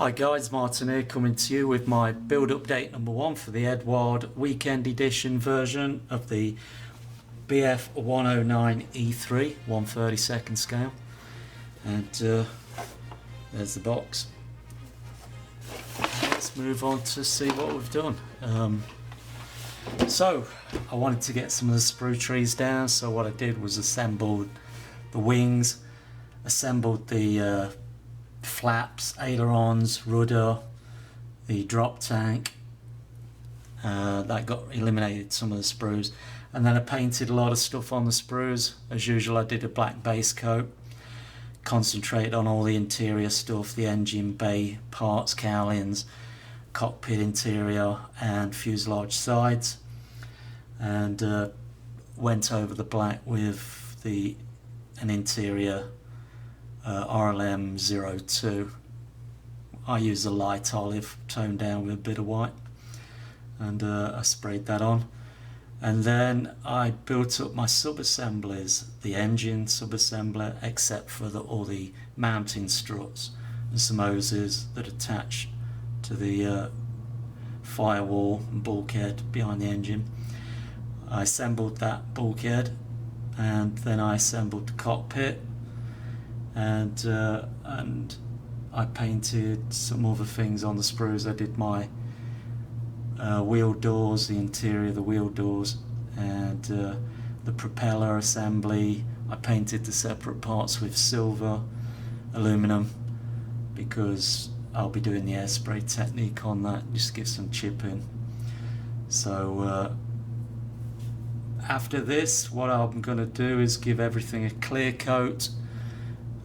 Hi guys, Martin here coming to you with my build update number 1 for the Eduard weekend edition version of the BF109E3 1/32 scale, and there's the box. Let's move on to see what we've done. So I wanted to get some of the sprue trees down, so what I did was assembled the wings, assembled the flaps, ailerons, rudder, the drop tank. That got eliminated some of the sprues, and then I painted a lot of stuff on the sprues. As usual, I did a black base coat, concentrated on all the interior stuff, the engine bay parts, cowlings, cockpit interior and fuselage sides, and went over the black with an interior RLM02. I use a light olive toned down with a bit of white, and I sprayed that on, and then I built up my sub-assemblies, the engine sub-assembly, except for all the mounting struts and some hoses that attach to the firewall and bulkhead behind the engine. I assembled that bulkhead, and then I assembled the cockpit, and I painted some other things on the sprues. I did my wheel doors, the interior of the wheel doors, and the propeller assembly. I painted the separate parts with silver, aluminum, because I'll be doing the air spray technique on that, just give some chipping. So after this, what I'm going to do is give everything a clear coat,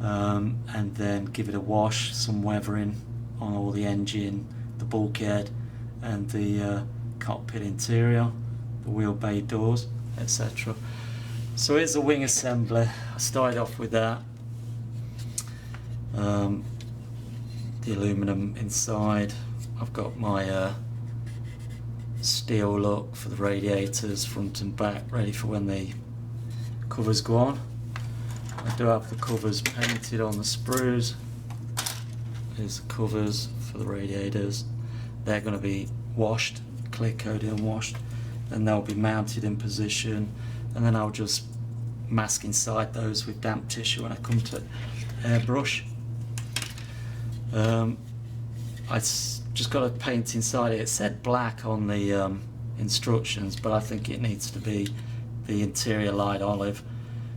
and then give it a wash, some weathering on all the engine, the bulkhead and the cockpit interior, the wheel bay doors, etc. So here's the wing assembly. I started off with that, the aluminum inside. I've got my steel look for the radiators front and back, ready for when the covers go on. I do have the covers painted on the sprues. Here's the covers for the radiators. They're going to be washed, clear coated and washed, and they'll be mounted in position, and then I'll just mask inside those with damp tissue when I come to airbrush. I just got to paint inside it. It said black on the instructions, but I think it needs to be the interior light olive.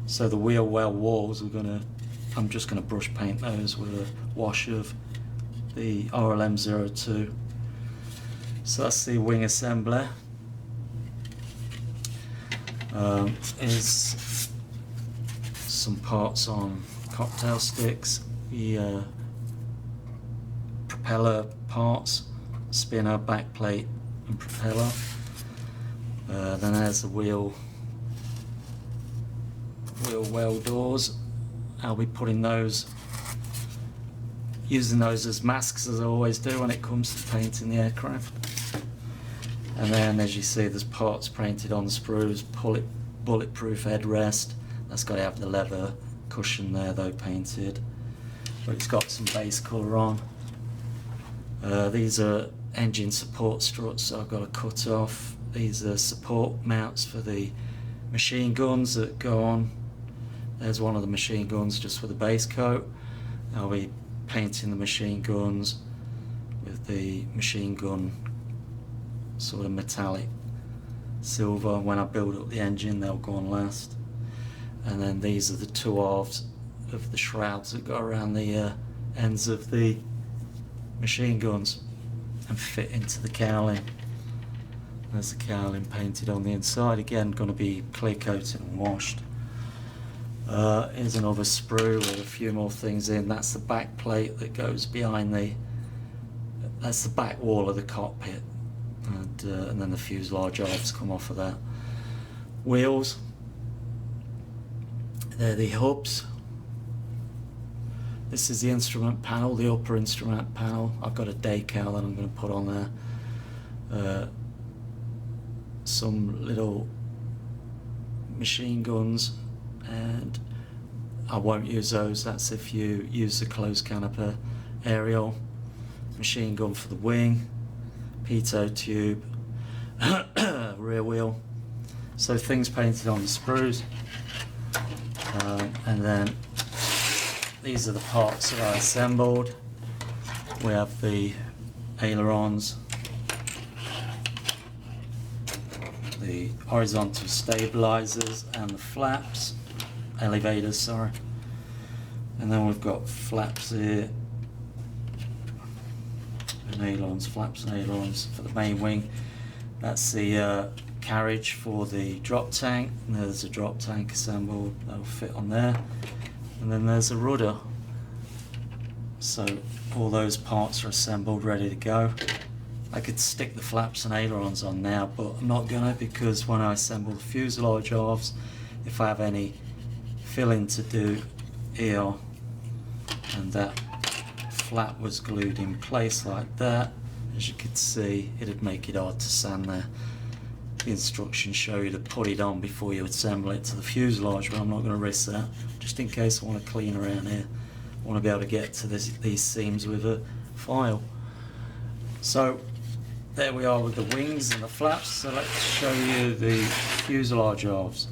So the wheel well walls I'm just gonna brush paint those with a wash of the RLM02. So that's the wing assembly. Is some parts on cocktail sticks, the propeller parts, spinner, back plate and propeller. Then there's the wheel well doors. I'll be putting those, using those as masks, as I always do when it comes to painting the aircraft. And then, as you see, there's parts painted on the sprues, bulletproof headrest. That's got to have the leather cushion there though painted, but it's got some base colour on. These are engine support struts, so I've got to cut off. These are support mounts for the machine guns that go on. There's one of the machine guns just with a base coat. I'll be painting the machine guns with the machine gun sort of metallic silver. When I build up the engine, they'll go on last. And then these are the two halves of the shrouds that go around the ends of the machine guns and fit into the cowling. There's the cowling painted on the inside, again going to be clear coated and washed. Here's another sprue with a few more things in. That's the back plate that goes behind that's the back wall of the cockpit, and then the fuselage halves come off of that. Wheels, they're the hubs. This is the instrument panel, the upper instrument panel. I've got a decal that I'm going to put on there. Some little machine guns, and I won't use those. That's if you use the closed canopy aerial machine gun for the wing, pitot tube, rear wheel. So things painted on the sprues, and then these are the parts that I assembled. We have the ailerons, the horizontal stabilizers and the flaps, elevators, sorry. And then we've got flaps here, and ailerons, flaps and ailerons for the main wing. That's the carriage for the drop tank, and there's a drop tank assembled that'll fit on there. And then there's a rudder. So all those parts are assembled, ready to go. I could stick the flaps and ailerons on now, but I'm not gonna, because when I assemble the fuselage halves, if I have any filling to do here, and that flap was glued in place like that, as you could see, it'd make it hard to sand there. The instructions show you to put it on before you assemble it to the fuselage, but I'm not going to risk that, just in case I want to clean around here. I want to be able to get to these seams with a file. So there we are with the wings and the flaps. So let's show you the fuselage halves.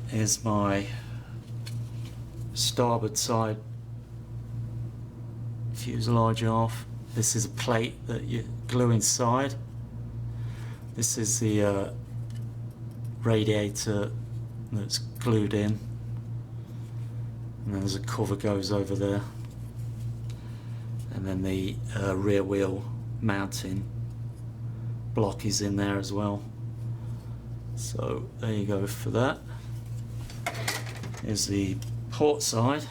Here's my starboard side fuselage half. This is a plate that you glue inside. This is the radiator that's glued in, and then there's a cover goes over there, and then the rear wheel mounting block is in there as well. So there you go for that. Here's the port side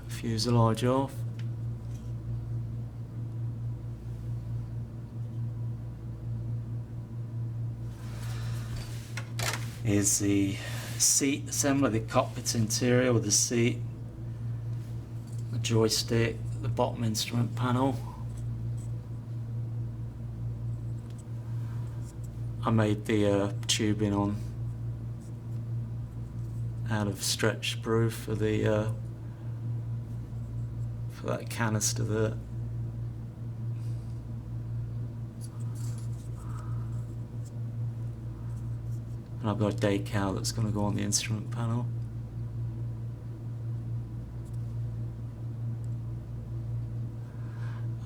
fuselage half. Here's the seat assembly, the cockpit interior with the seat, the joystick, the bottom instrument panel. I made the tubing on out of stretch sprue for the for that canister there. And I've got a decal that's going to go on the instrument panel.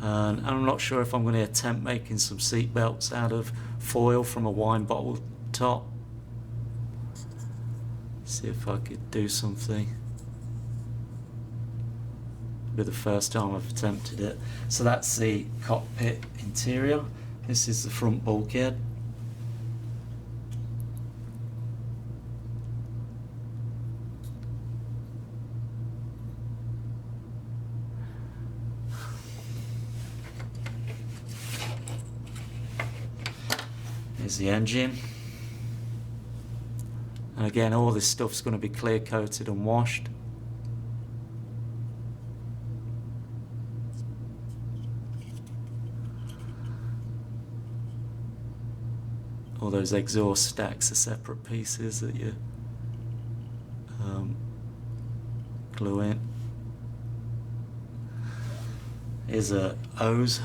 And I'm not sure if I'm going to attempt making some seat belts out of foil from a wine bottle top. See if I could do something. It'll be the first time I've attempted it. So that's the cockpit interior. This is the front bulkhead. Here's the engine. And again, all this stuff's going to be clear coated and washed. All those exhaust stacks are separate pieces that you glue in. Here's a hose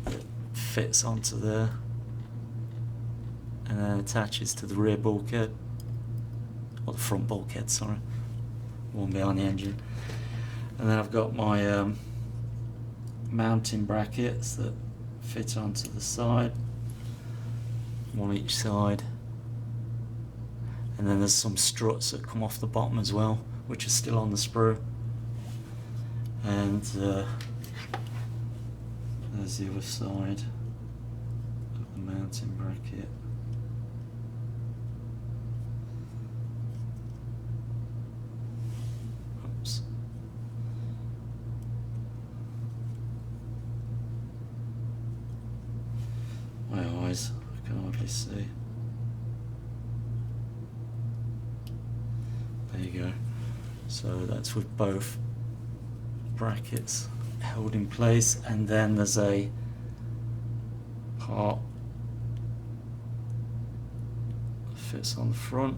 that fits onto there and then attaches to the rear bulkhead, or the front bulkhead, sorry, one behind the engine. And then I've got my mounting brackets that fit onto the side, one each side, and then there's some struts that come off the bottom as well, which are still on the sprue. And there's the other side of the mounting bracket. Oops. My eyes, I can hardly see. There you go. So that's with both brackets held in place, and then there's a part that fits on the front,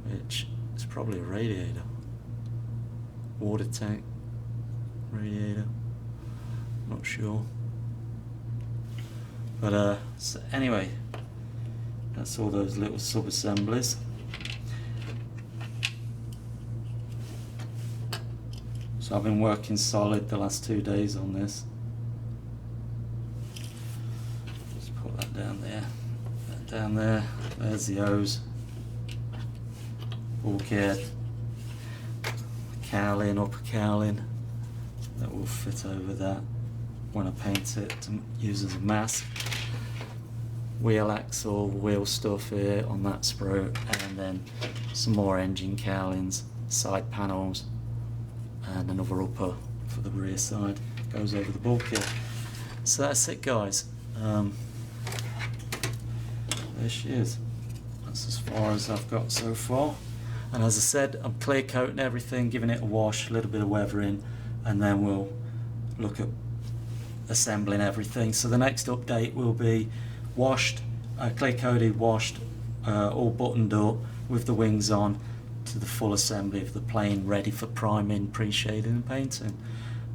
which It's probably a radiator. Water tank. Radiator. Not sure. But so anyway, that's all those little sub-assemblies. So I've been working solid the last 2 days on this. Just put that down there. That down there. There's the hose. Bulkhead. Cowling, upper cowling. That will fit over that when I paint it to use as a mask. Wheel axle, wheel stuff here on that sprue, and then some more engine cowlings, side panels, and another upper for the rear side. Goes over the bulkhead. So that's it, guys. There she is. That's as far as I've got so far. And as I said, I'm clear coating everything, giving it a wash, a little bit of weathering, and then we'll look at assembling everything. So the next update will be washed, clear coated, washed, all buttoned up with the wings on, to the full assembly of the plane, ready for priming, pre-shading and painting.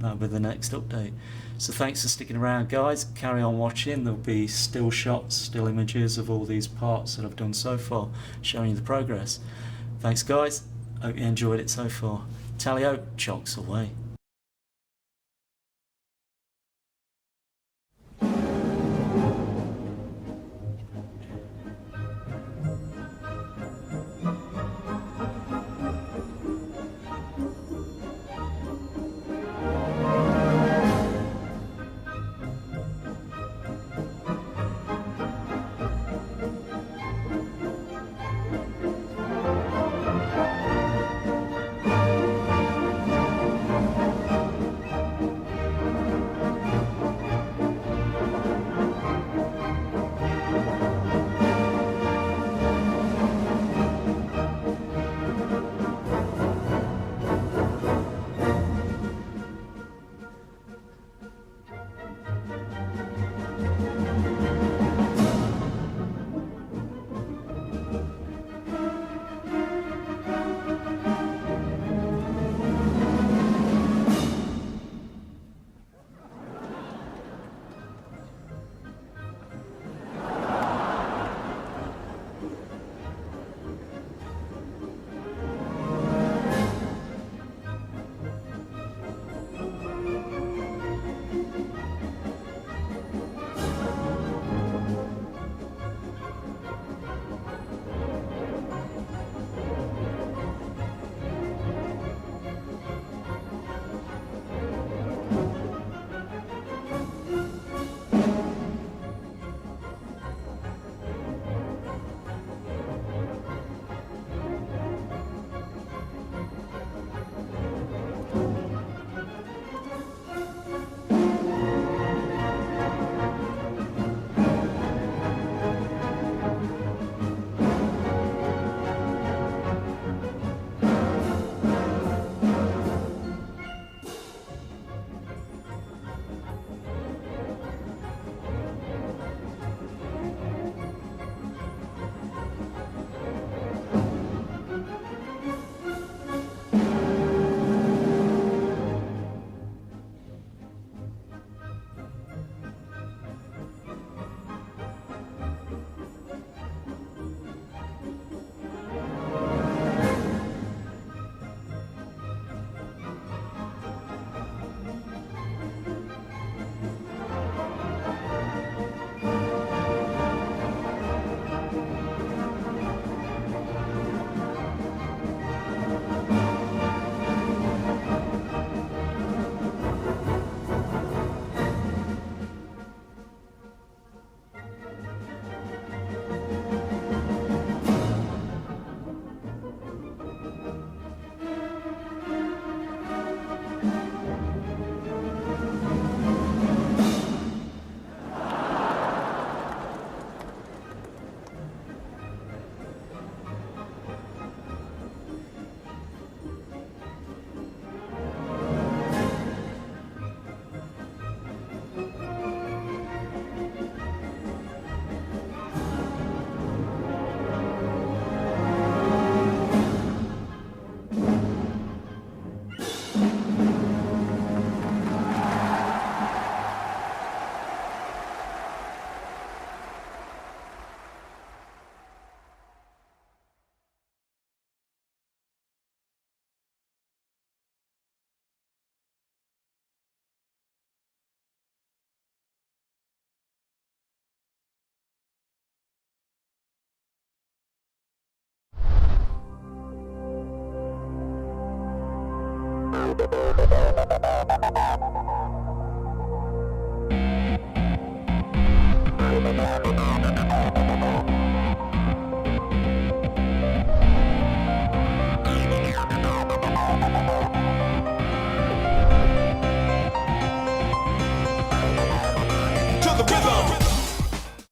That'll be the next update. So thanks for sticking around, guys. Carry on watching. There'll be still shots, still images of all these parts that I've done so far, showing you the progress. Thanks, guys. Hope you enjoyed it so far. Tally-ho, chocks away.